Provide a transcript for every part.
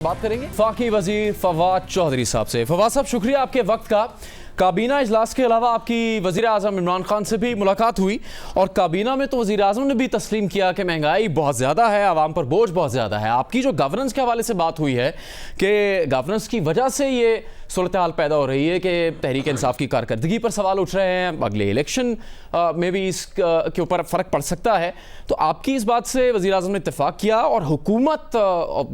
बात करेंगे वफाकी वजीर फवाद चौधरी साहब से। फवाद साहब, शुक्रिया आपके वक्त का। काबीना इजलास के अलावा आपकी वज़ीर आज़म इमरान खान से भी मुलाकात हुई और काबीना में तो वज़ीर आज़म ने भी तस्लीम किया कि महंगाई बहुत ज़्यादा है, आवाम पर बोझ बहुत ज़्यादा है। आपकी जो गवर्नेंस के हवाले से बात हुई है कि गवर्नेंस की वजह से ये सूरत हाल पैदा हो रही है कि तहरीक इंसाफ की कारकर्दगी पर सवाल उठ रहे हैं, अगले इलेक्शन में भी इसके ऊपर फ़र्क पड़ सकता है। तो आपकी इस बात से वज़ीर आज़म ने इत्तेफाक किया और हुकूमत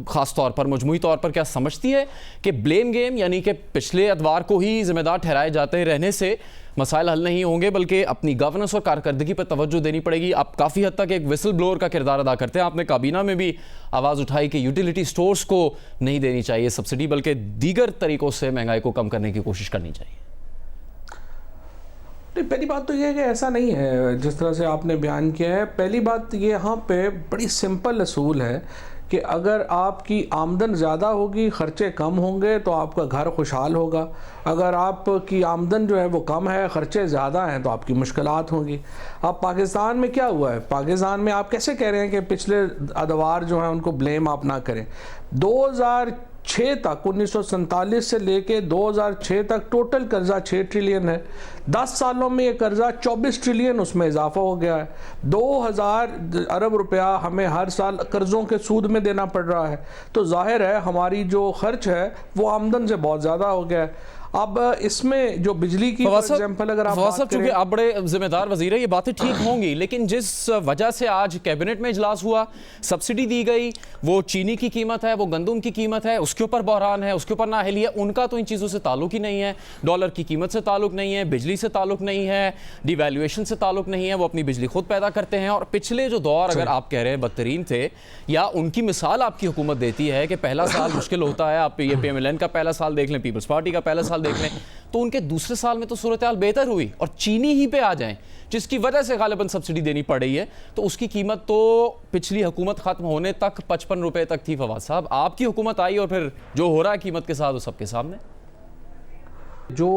ख़ास तौर पर मजमूई तौर पर क्या समझती है कि ब्लेम गेम यानी कि पिछले अदवार को ही ज़िम्मेदार ठहराए जाते रहने से मसाइल हल नहीं होंगे, बल्कि अपनी गवर्नेंस और कारकर्दगी पर तवज्जो देनी पड़ेगी। आप काफ़ी हद तक एक विसल ब्लोअर का किरदार अदा करते हैं। आपने काबीना में भी आवाज़ उठाई कि यूटिलिटी स्टोर्स को नहीं देनी चाहिए सब्सिडी, बल्कि दीगर तरीक़ों से महंगाई को कम करने की कोशिश करनी चाहिए। नहीं, पहली बात तो ये है कि ऐसा नहीं है जिस तरह से आपने बयान किया है। पहली बात ये यहाँ पे बड़ी सिंपल असूल है कि अगर आपकी आमदन ज़्यादा होगी, ख़र्चे कम होंगे तो आपका घर खुशहाल होगा। अगर आपकी आमदन जो है वो कम है, ख़र्चे ज़्यादा हैं तो आपकी मुश्किलात होंगी। अब पाकिस्तान में क्या हुआ है, पाकिस्तान में आप कैसे कह रहे हैं कि पिछले अदवार जो हैं उनको ब्लेम आप ना करें। 2006 तक 1947 से लेके 2006 तक टोटल कर्जा 6 ट्रिलियन है। 10 सालों में ये कर्जा 24 ट्रिलियन उसमें इजाफा हो गया है। 2000 अरब रुपया हमें हर साल कर्जों के सूद में देना पड़ रहा है। तो जाहिर है हमारी जो खर्च है वो आमदन से बहुत ज़्यादा हो गया है। अब इसमें जो बिजली की एग्जांपल अगर आप बात करें, आप बड़े जिम्मेदार वजीर है, ये बातें ठीक होंगी, लेकिन जिस वजह से आज कैबिनेट में इजलास हुआ, सब्सिडी दी गई, वो चीनी की कीमत है, वो गंदम की कीमत है, उसके ऊपर बहरान है, उसके ऊपर नाअहली है, उनका तो इन चीज़ों से ताल्लुक ही नहीं है। डॉलर की कीमत से ताल्लुक नहीं है, बिजली से ताल्लुक नहीं है, डिवैल्यूएशन से ताल्लुक नहीं है, वो अपनी बिजली खुद पैदा करते हैं। और पिछले जो दौर अगर आप कह रहे हैं बदतरीन थे, या उनकी मिसाल आपकी हुकूमत देती है कि पहला साल मुश्किल होता है, आप ये PMLN का पहला साल देख लें, पीपल्स पार्टी का पहला साल देख लें, तो उनके दूसरे साल में तो सूरत हाल बेहतर हुई। और चीनी ही पे आ जाएं जिसकी वजह से गालिबन सब्सिडी देनी पड़ रही है, तो उसकी कीमत तो पिछली हुकूमत खत्म होने तक 55 रुपए तक थी। फवाद साहब, आपकी हुकूमत आई और फिर जो हो रहा है कीमत के साथ वो सबके सामने। जो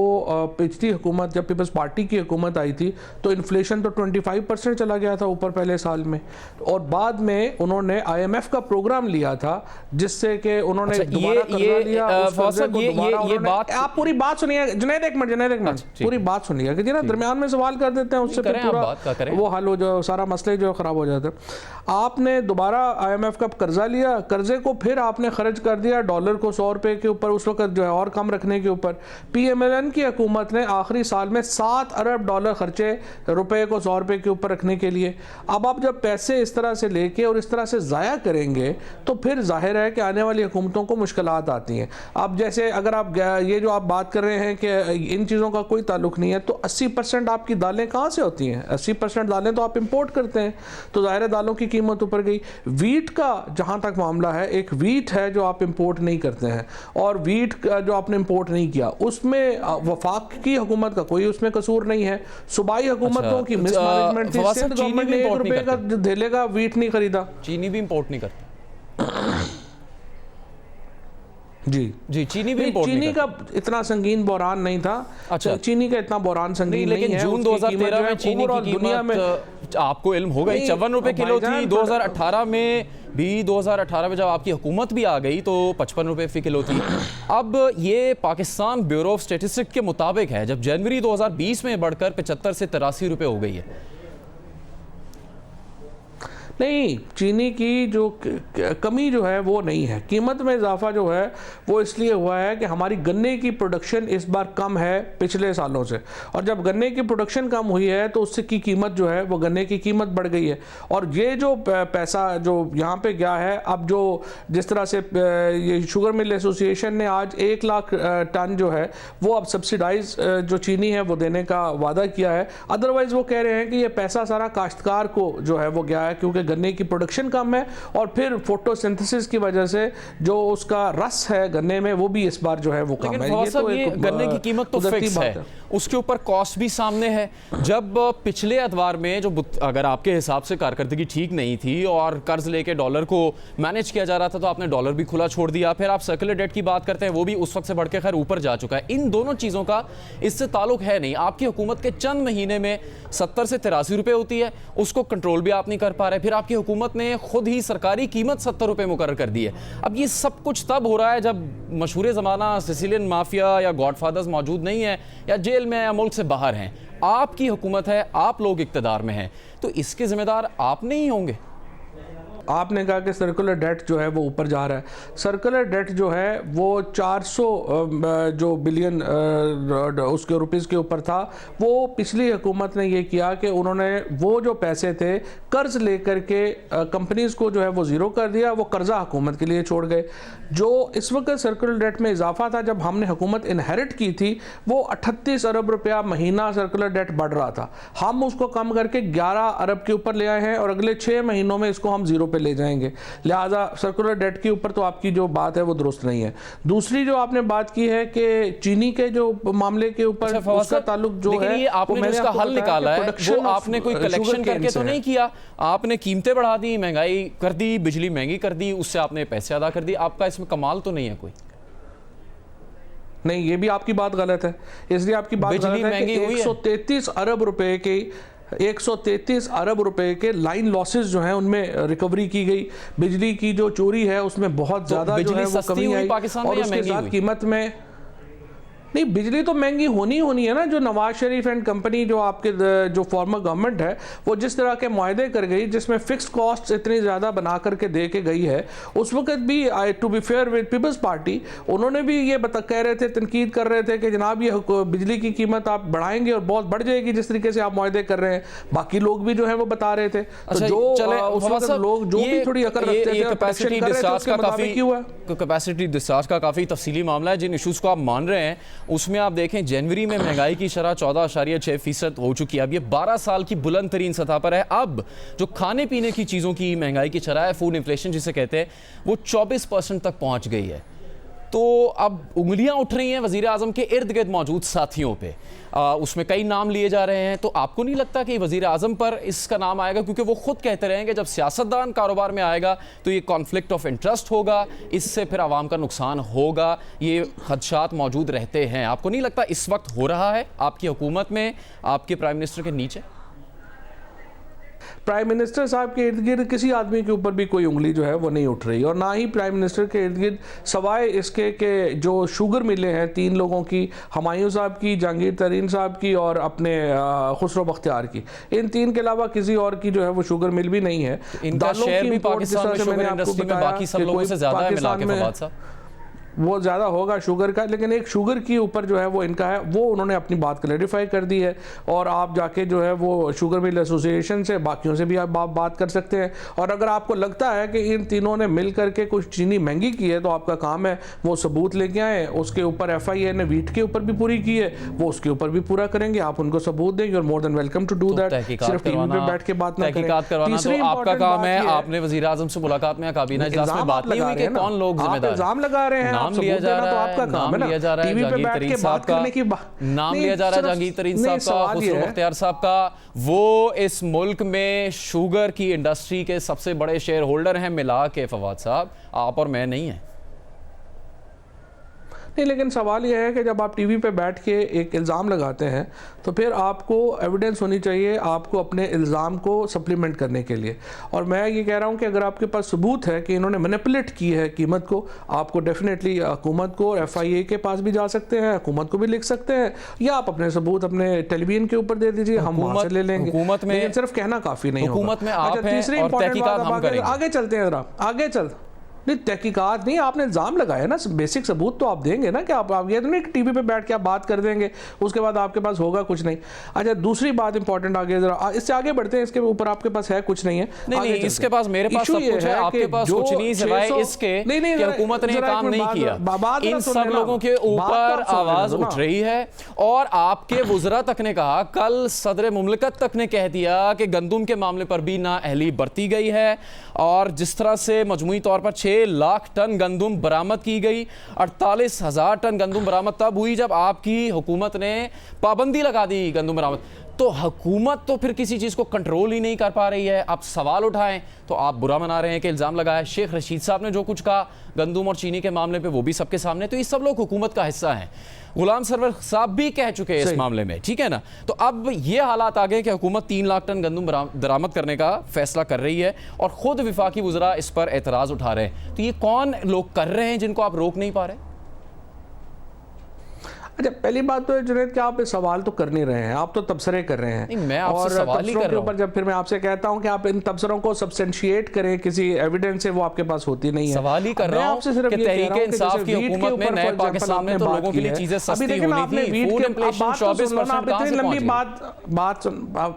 पिछली हुकूमत, जब पीपल्स पार्टी की हुकूमत आई थी तो इन्फ्लेशन तो 25% चला गया था ऊपर पहले साल में, और बाद में उन्होंने IMF का प्रोग्राम लिया था जिससे कि उन्होंने दोबारा कर्जा लिया। ये बात आप पूरी बात सुनिए जुनैद, एक मिनट पूरी बात सुनिए कि ना दरमियान में सवाल कर देते हैं, उससे पूरा वो हल हो जाए, सारा मसले जो खराब हो जाता है। आपने दोबारा IMF का कर्जा लिया, कर्जे को फिर आपने खर्च कर दिया डॉलर को 100 रुपए के ऊपर, उस वक्त जो है और कम रखने के ऊपर। PMLN की हुकूमत ने आखिरी साल में 7 अरब डॉलर खर्चे रुपए को 100 रुपए के ऊपर रखने के लिए। अब आप जब पैसे इस तरह से लेके और इस तरह से ज़ाया करेंगे तो फिर जाहिर है कि आने वाली हुकूमतों को मुश्किलात आती हैं। अब जैसे अगर आप ये जो आप बात कर रहे हैं कि इन चीज़ों का कोई ताल्लुक नहीं है, तो 80% आपकी दालें कहाँ से होती हैं? 80% दालें तो आप इम्पोर्ट करते हैं, तो ज़ाहिर है दालों की कीमत ऊपर गई। वीट का जहाँ तक मामला है, एक वीट है जो आप इम्पोर्ट नहीं करते हैं, और वीट जो आपने इम्पोर्ट नहीं किया उसमें वफाक की हुकूमत का कोई उसमें कसूर नहीं है। सूबाई हुकूमतों की मिसमैनेजमेंट थी। सिंध गवर्नमेंट ने 1 रुपए का धेले का वीट नहीं खरीदा। चीनी भी इंपोर्ट नहीं करती जी चीनी भी चीनी का इतना संगीन बहरान नहीं था। अच्छा, चीनी का इतना बहरान संगीन नहीं है। लेकिन जून 2013 में चीनी की कीमत आपको इल्म होगा 54 रुपए किलो थी। 2018 में भी 2018 में जब आपकी हुकूमत भी आ गई तो 55 रुपए फी किलो थी। अब ये पाकिस्तान ब्यूरो ऑफ स्टेटिस्टिक्स के मुताबिक है, जब जनवरी 2020 में बढ़कर 75 से 83 रुपए हो गई है। नहीं, चीनी की जो कमी जो है वो नहीं है, कीमत में इजाफा जो है वो इसलिए हुआ है कि हमारी गन्ने की प्रोडक्शन इस बार कम है पिछले सालों से, और जब गन्ने की प्रोडक्शन कम हुई है तो उससे की कीमत जो है वो गन्ने की कीमत बढ़ गई है। और ये जो पैसा जो यहाँ पे गया है, अब जो जिस तरह से ये शुगर मिल एसोसिएशन ने आज 1 लाख टन जो है वो अब सब्सिडाइज जो चीनी है वो देने का वादा किया है। अदरवाइज वो कह रहे हैं कि ये पैसा सारा काश्तकार को जो है वो गया है, क्योंकि गन्ने की प्रोडक्शन कम है और फिर फोटोसिंथेसिस की वजह से जो उसका रस है गन्ने में वो भी इस बार जो है वो कम है। ये तो गन्ने की कीमत तो फिक्स है, उसके ऊपर कॉस्ट भी सामने है। जब पिछले अदवार में अगर आपके हिसाब से कारकर्दगी ठीक नहीं थी और कर्ज लेके डॉलर को मैनेज किया जा रहा था तो आपने डॉलर भी खुला छोड़ दिया। फिर आप सर्कुलर डेट की बात करते हैं, वो भी उस वक्त से बढ़ के खैर ऊपर जा चुका है। इन दोनों चीज़ों का इससे ताल्लुक है नहीं। आपकी हुकूमत के चंद महीने में 70 से 83 रुपये होती है, उसको कंट्रोल भी आप नहीं कर पा रहे। फिर आपकी हुकूमत ने खुद ही सरकारी कीमत 70 रुपये मुकर्रर कर दी है। अब ये सब कुछ तब हो रहा है जब मशहूर ज़माना सिसिलियन माफिया या गॉडफादर्स मौजूद नहीं है या जेल में या मुल्क से बाहर हैं। आपकी हुकूमत है, आप लोग इक़्तिदार में हैं, तो इसके जिम्मेदार आप नहीं होंगे? आपने कहा कि सर्कुलर डेट जो है वो ऊपर जा रहा है। सर्कुलर डेट जो है वो 400 जो बिलियन उसके रुपीस के ऊपर था। वो पिछली हुकूमत ने ये किया कि उन्होंने वो जो पैसे थे कर्ज लेकर के कंपनीज को जो है वो ज़ीरो कर दिया, वो कर्जा हुकूमत के लिए छोड़ गए। जो इस वक्त सर्कुलर डेट में इजाफा था जब हमने हुकूमत इनहेरिट की थी, वो 38 अरब रुपया महीना सर्कुलर डेट बढ़ रहा था। हम उसको कम करके 11 अरब के ऊपर ले आए हैं और अगले 6 महीनों में इसको हम ज़ीरो पे ले जाएंगे। लिहाजा सर्कुलर डेट के ऊपर तो आपकी जो बात है वो दुरुस्त नहीं है। दूसरी जो आपने बात की है कि चीनी के जो मामले के ऊपर उसका ताल्लुक जो है ये आपने उसका हल निकाला है, वो आपने कोई कलेक्शन करके तो नहीं किया। आपने कीमतें बढ़ा दी, महंगाई कर दी, बिजली महंगी कर दी, उससे आपने पैसे अदा कर दिए। आपका इसमें कमाल तो नहीं है कोई? नहीं, ये भी आपकी बात गलत है। इसलिए आपकी बात गलत है कि 133 अरब रुपए के 133 अरब रुपए के लाइन लॉसेस जो हैं उनमें रिकवरी की गई। बिजली की जो चोरी है उसमें बहुत ज़्यादा जो है वो कमी आई और उसके साथ कीमत में नहीं, बिजली तो महंगी होनी है ना। जो नवाज शरीफ एंड कंपनी जो आपके जो फॉर्मर गवर्नमेंट है वो जिस तरह के मुआहदे कर गई जिसमें फिक्स्ड कॉस्ट इतनी ज़्यादा बना करके दे के गई है, उस वक्त भी to be fair with peoples party उन्होंने भी ये कह रहे थे, तनकीद कर रहे थे कि जनाब ये बिजली की कीमत आप बढ़ाएंगे और बहुत बढ़ जाएगी जिस तरीके से आप मुआहदे कर रहे हैं। बाकी लोग भी जो है वो बता रहे थे। तो जो उस वक्त लोग जो भी थोड़ी अकल रखते थे कैपेसिटी डिस्चार्ज का काफ़ी तफसीली मामला है। जिन इशूज़ को आप मान रहे हैं उसमें आप देखें जनवरी में महंगाई की शरह 14.6% हो चुकी है। अब ये 12 साल की बुलंद तरीन सतह पर है। अब जो खाने पीने की चीज़ों की महंगाई की शरह है, फूड इन्फ्लेशन जिसे कहते हैं, वो 24% तक पहुंच गई है। तो अब उंगलियां उठ रही हैं वज़ीर आज़म के इर्द गिर्द मौजूद साथियों पे। उसमें कई नाम लिए जा रहे हैं। तो आपको नहीं लगता कि वज़ीर आज़म पर इसका नाम आएगा? क्योंकि वो खुद कहते रहे हैं कि जब सियासतदान कारोबार में आएगा तो ये कॉन्फ्लिक्ट ऑफ इंटरेस्ट होगा, इससे फिर आवाम का नुकसान होगा, ये खदशात मौजूद रहते हैं। आपको नहीं लगता इस वक्त हो रहा है आपकी हुकूमत में, आपके प्राइम मिनिस्टर के नीचे? प्राइम मिनिस्टर साहब के इर्द गिर्द किसी आदमी के ऊपर भी कोई उंगली जो है वो नहीं उठ रही और ना ही प्राइम मिनिस्टर के इर्द गिर्द, सवाए इसके कि जो शुगर मिलें हैं 3 लोगों की, हुमायूं साहब की, जहांगीर तरीन साहब की और अपने खुसरो बख्तियार की, इन 3 के अलावा किसी और की जो है वो शुगर मिल भी नहीं है। इनका शेयर भी पाकिस्तान में शुगर इंडस्ट्री में बाकी सब लोगों से ज़्यादा है मिला के फवाद साहब। वो ज़्यादा होगा शुगर का, लेकिन एक शुगर की ऊपर जो है वो इनका है, वो उन्होंने अपनी बात क्लैरिफाई कर दी है। और आप जाके जो है वो शुगर मिल एसोसिएशन से बाकियों से भी आप बात कर सकते हैं। और अगर आपको लगता है कि इन तीनों ने मिल करके कुछ चीनी महंगी की है तो आपका काम है वो सबूत लेके आए। उसके ऊपर FIA ने वीट के ऊपर भी पूरी की है, वो उसके ऊपर भी पूरा करेंगे। आप उनको सबूत देंगे और more than welcome to do that. सिर्फ टीवी पे बैठ के बात ना करें। तीसरी आपका काम है, आपने वज़ीर आज़म से मुलाकात में काबीना इजलास में बात नहीं हुई कि कौन लोग जिम्मेदार, इल्जाम लगा रहे हैं, नाम लिया जा रहा है, आपका काम है ना, टीवी पे बैठ के बात करने की नाम लिया जा रहा है जहांगीर तरीन साहब का, खुसरो बख्तियार साहब का। वो इस मुल्क में शुगर की इंडस्ट्री के सबसे बड़े शेयर होल्डर हैं मिला के फवाद साहब, आप और मैं नहीं हैं। नहीं, लेकिन सवाल यह है कि जब आप टीवी पे बैठ के एक इल्ज़ाम लगाते हैं तो फिर आपको एविडेंस होनी चाहिए आपको अपने इल्ज़ाम को सप्लीमेंट करने के लिए। और मैं ये कह रहा हूँ कि अगर आपके पास सबूत है कि इन्होंने मैनिपुलेट की है कीमत को, आपको डेफिनेटली हुकूमत को FIA के पास भी जा सकते हैं, हुकूमत को भी लिख सकते हैं, या आप अपने सबूत अपने टेलीविजन के ऊपर दे दीजिए, हम वहाँ से ले लेंगे। हुकूमत में सिर्फ कहना काफ़ी नहीं होगा। हुकूमत में आप हैं और तहकीकात हम करेंगे। आगे चलते हैं, जरा आगे चल नहीं, तहकीकात नहीं, आपने इल्ज़ाम लगाया ना, बेसिक सबूत तो आप देंगे ना कि आप ये तो नहीं टीवी पे बैठ के आप बात कर देंगे उसके बाद आपके पास होगा कुछ नहीं। अच्छा, दूसरी बात इंपॉर्टेंट आगे जरा इससे आगे बढ़ते हैं, इसके ऊपर आपके पास है कुछ नहीं है? नहीं, इसके पास मेरे पास सब कुछ है, आपके पास कुछ नहीं, सिवाय इसके कि हुकूमत ने काम नहीं किया। इन सब लोगों के ऊपर आवाज उठ रही है और आपके वुज़रा तक ने कहा, कल सदर मुमलिकत तक ने कह दिया कि गंदुम के मामले पर भी नाअहली बरती गई है और जिस तरह से मजमूई तौर पर 6 6 लाख टन गंदम बरामद की गई। 48,000 टन गंदम बरामद तब हुई जब आपकी हुकूमत ने पाबंदी लगा दी गंदम बरामद। तो हुकूमत तो फिर किसी चीज़ को कंट्रोल ही नहीं कर पा रही है। आप सवाल उठाएं तो आप बुरा मना रहे हैं कि इल्ज़ाम लगाया। शेख रशीद साहब ने जो कुछ कहा गंदम और चीनी के मामले पे वो भी सबके सामने, तो ये सब लोग हुकूमत का हिस्सा हैं। गुलाम सरवर साहब भी कह चुके हैं इस मामले में, ठीक है ना। तो अब ये हालात आ गए कि हुकूमत 3 लाख टन गंदम बरामद करने का फैसला कर रही है और खुद विफाकी वज़रा इस पर एतराज़ उठा रहे हैं। तो ये कौन लोग कर रहे हैं जिनको आप रोक नहीं पा रहे? अच्छा, पहली बात तो जुनैद कि आप सवाल तो कर नहीं रहे हैं, आप तो तबसरे कर रहे हैं। नहीं, मैं आपसे और सवाल ही कर रहा हूं। ऊपर जब फिर मैं आपसे कहता हूं कि आप इन तबसरों को सब्सटेंशिएट करें किसी एविडेंस से, वो आपके पास होती नहीं है। सवाल ही कर रहा हूं कि तहरीक-ए-इंसाफ की हुकूमत में नए पाकिस्तान में तो लोगों के लिए चीजें सस्ती होनी थी। फूड इन्फ्लेशन 24% कहां से पहुंच गई?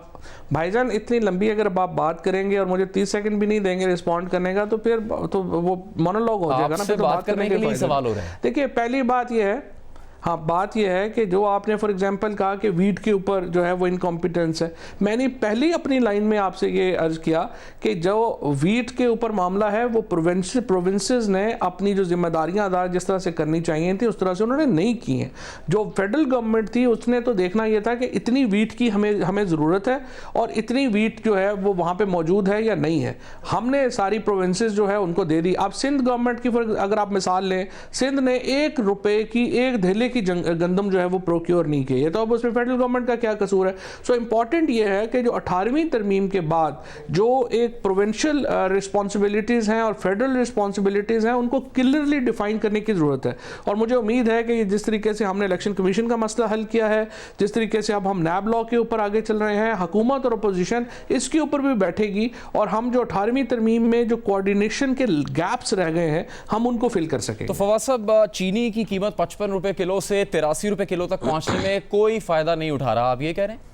भाईजान इतनी लंबी अगर आप बात करेंगे और मुझे 30 सेकंड भी नहीं देंगे रिस्पॉन्ड करने का, तो फिर तो वो मोनोलॉग हो जाएगा ना। फिर तो बात करने के लिए सवाल हो रहा है। देखिए, पहली बात ये है, हाँ, बात यह है कि जो आपने फॉर एग्जांपल कहा कि वीट के ऊपर जो है वो इनकॉम्पिटेंस है, मैंने पहली अपनी लाइन में आपसे ये अर्ज किया कि जो वीट के ऊपर मामला है वो प्रोविंसेस ने अपनी जो जिम्मेदारियां अदा जिस तरह से करनी चाहिए थी उस तरह से उन्होंने नहीं की हैं। जो फेडरल गवर्नमेंट थी उसने तो देखना ये था कि इतनी वीट की हमें ज़रूरत है और इतनी वीट जो है वो वहाँ पर मौजूद है या नहीं है। हमने सारी प्रोविंसेस जो है उनको दे दी। अब सिंध गवर्नमेंट की अगर आप मिसाल लें, सिंध ने ₹1 की एक धेले की गंदम जो है वो प्रोक्योर नहीं की है, तो अब उसमें फेडरल गवर्नमेंट का क्या कसूर है? सो इंपॉर्टेंट ये है कि जो 18वीं तरमीम के बाद जो एक प्रोविंशियल रिस्पॉन्सिबिलिटीज़ हैं और फेडरल रिस्पॉन्सिबिलिटीज़ हैं उनको क्लियरली डिफाइन करने की ज़रूरत है। और मुझे उम्मीद है कि जिस तरीके से हमने इलेक्शन कमीशन का मसला हल किया है, जिस तरीके से अब हम नैब लॉ के ऊपर आगे चल रहे हैं, हुकूमत और अपोजिशन इसके ऊपर भी बैठेगी और हम जो 18वीं तरमीम में जो कोऑर्डिनेशन के गैप्स रह गए हैं हम उनको फिल कर सकें। तो फवाद साहब, चीनी की कीमत 55 रुपए किलो से 83 रुपए किलो तक पहुंचने में कोई फायदा नहीं उठा रहा, आप ये कह रहे हैं?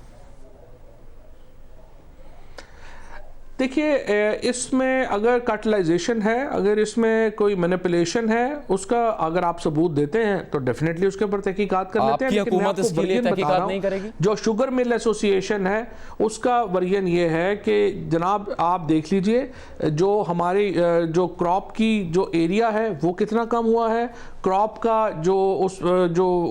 देखिए, इसमें अगर कैटलाइजेशन है, अगर इसमें कोई मैनिपुलेशन है, उसका अगर आप सबूत देते हैं तो डेफिनेटली उसके ऊपर तहकीकात कर लेते हैं। लेकिन हुकूमत इसके लिए तहकीकात नहीं करेगी। जो शुगर मिल एसोसिएशन है उसका वर्जन ये है कि जनाब आप देख लीजिए जो हमारी जो क्रॉप की जो एरिया है वो कितना कम हुआ है, क्रॉप का जो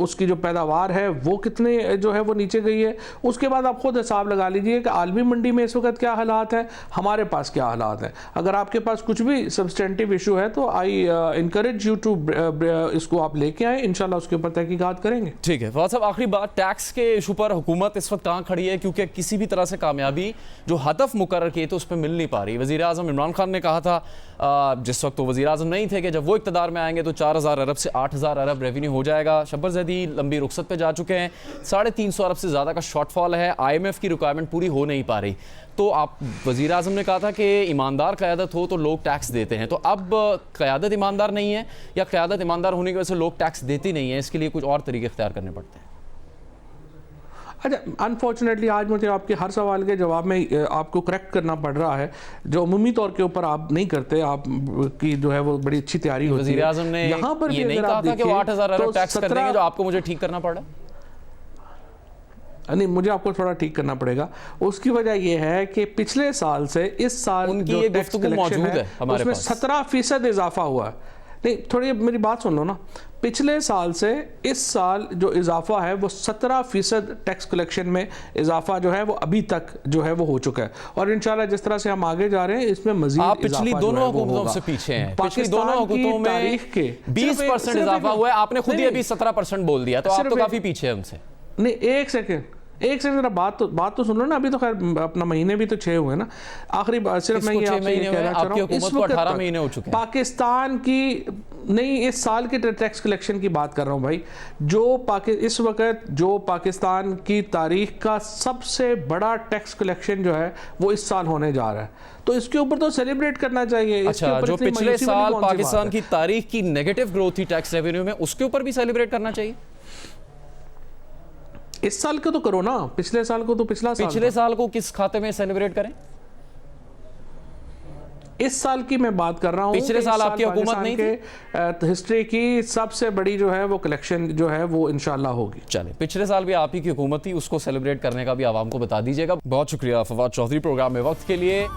उसकी जो पैदावार है वो कितने जो है वो नीचे गई है। उसके बाद आप खुद हिसाब लगा लीजिए कि आलमी मंडी में इस वक्त क्या हालात है, हमारे पास क्या हालात हैं। अगर आपके पास कुछ भी सब्सटेंटिव इशू है तो आई इनकरेज यू टू इसको आप लेके आए, इंशाल्लाह उसके ऊपर तहकीकात करेंगे। ठीक है फवाद साहब, आखिरी बात, टैक्स के इशू पर हुकूमत इस वक्त कहाँ खड़ी है? क्योंकि किसी भी तरह से कामयाबी जो हदफ मुकर्रर किए थे उस पर मिल नहीं पा रही। वज़ीर आज़म इमरान खान ने कहा था जिस वक्त तो वज़ीर आज़म नहीं थे कि जब वो इक़्तिदार में आएंगे तो 4,000 अरब से 8,000 अरब रेवेन्यू हो जाएगा। शब्बर ज़ैदी लंबी रुखसत पे जा चुके हैं, 350 अरब से ज़्यादा का शॉर्टफॉल है, IMF की रिक्वायरमेंट पूरी हो नहीं पा रही। तो आप वज़ीर आज़म ने कहा था कि ईमानदार क़यादत हो तो लोग टैक्स देते हैं, तो अब क़यादत ईमानदार नहीं है या क़यादत ईमानदार होने की वजह से लोग टैक्स देते नहीं हैं, इसके लिए कुछ और तरीके इख्तियार करने पड़ते हैं? अच्छा, अनफॉर्चुनेटली आज मुझे आपके हर सवाल के जवाब में आपको करेक्ट करना पड़ रहा है जो अमूमी तौर के ऊपर आप नहीं करते, आप की जो है वो बड़ी अच्छी तैयारी होती है। वज़ीर आज़म ने यहाँ पर ये नहीं कहा था कि वो 8,000 अरब टैक्स कर देंगे जो आपको मुझे ठीक करना पड़ा? नहीं, मुझे आपको थोड़ा ठीक करना पड़ेगा। उसकी वजह यह है कि पिछले साल से इस साल उनकी ये गुफ्तगू मौजूद है हमारे उसमें पास, 17% इजाफा हुआ है। नहीं, थोड़ी मेरी बात सुन लो ना। पिछले साल से इस साल जो इजाफा है वो 17% टैक्स कलेक्शन में इजाफा जो है वो अभी तक जो है वो हो चुका है और इंशाल्लाह जिस तरह से हम आगे जा रहे हैं इसमें मजीद आप पिछली दोनों हुकूमतों से पीछे हैं। पिछली दोनों हुकूमतों में 20% इजाफा हुआ है, आपने खुद ही अभी 17% बोल दिया, तो आप तो काफी पीछे हैं उनसे। नहीं, एक सेकेंड जरा बात तो सुन लो ना। अभी तो खैर अपना महीने भी तो 6 हुए ना। आखिरी बात सिर्फ मैं ये आपसे कहना चाह रहा हूँ, इस वक्त 18 महीने हो चुके हैं पाकिस्तान की, नहीं इस साल के टैक्स कलेक्शन की बात कर रहा हूँ भाई, जो इस वक्त जो पाकिस्तान की तारीख का सबसे बड़ा टैक्स कलेक्शन जो है वो इस साल होने जा रहा है, तो इसके ऊपर तो सेलिब्रेट करना चाहिए। अच्छा, जो पिछले साल पाकिस्तान की तारीख की नेगेटिव ग्रोथ थी टैक्स रेवेन्यू में, उसके ऊपर भी सेलिब्रेट करना चाहिए। इस साल को तो करो ना, पिछले साल को तो पिछले साल को किस खाते में सेलिब्रेट करें? इस साल की मैं बात कर रहा हूं। पिछले साल आपकी हुकूमत नहीं थी, हिस्ट्री की सबसे बड़ी जो है वो कलेक्शन जो है वो इंशाल्लाह होगी। चले, पिछले साल भी आप ही की हुकूमत थी, उसको सेलिब्रेट करने का भी आवाम को बता दीजिएगा। बहुत शुक्रिया फवाद चौधरी प्रोग्राम में वक्त के लिए।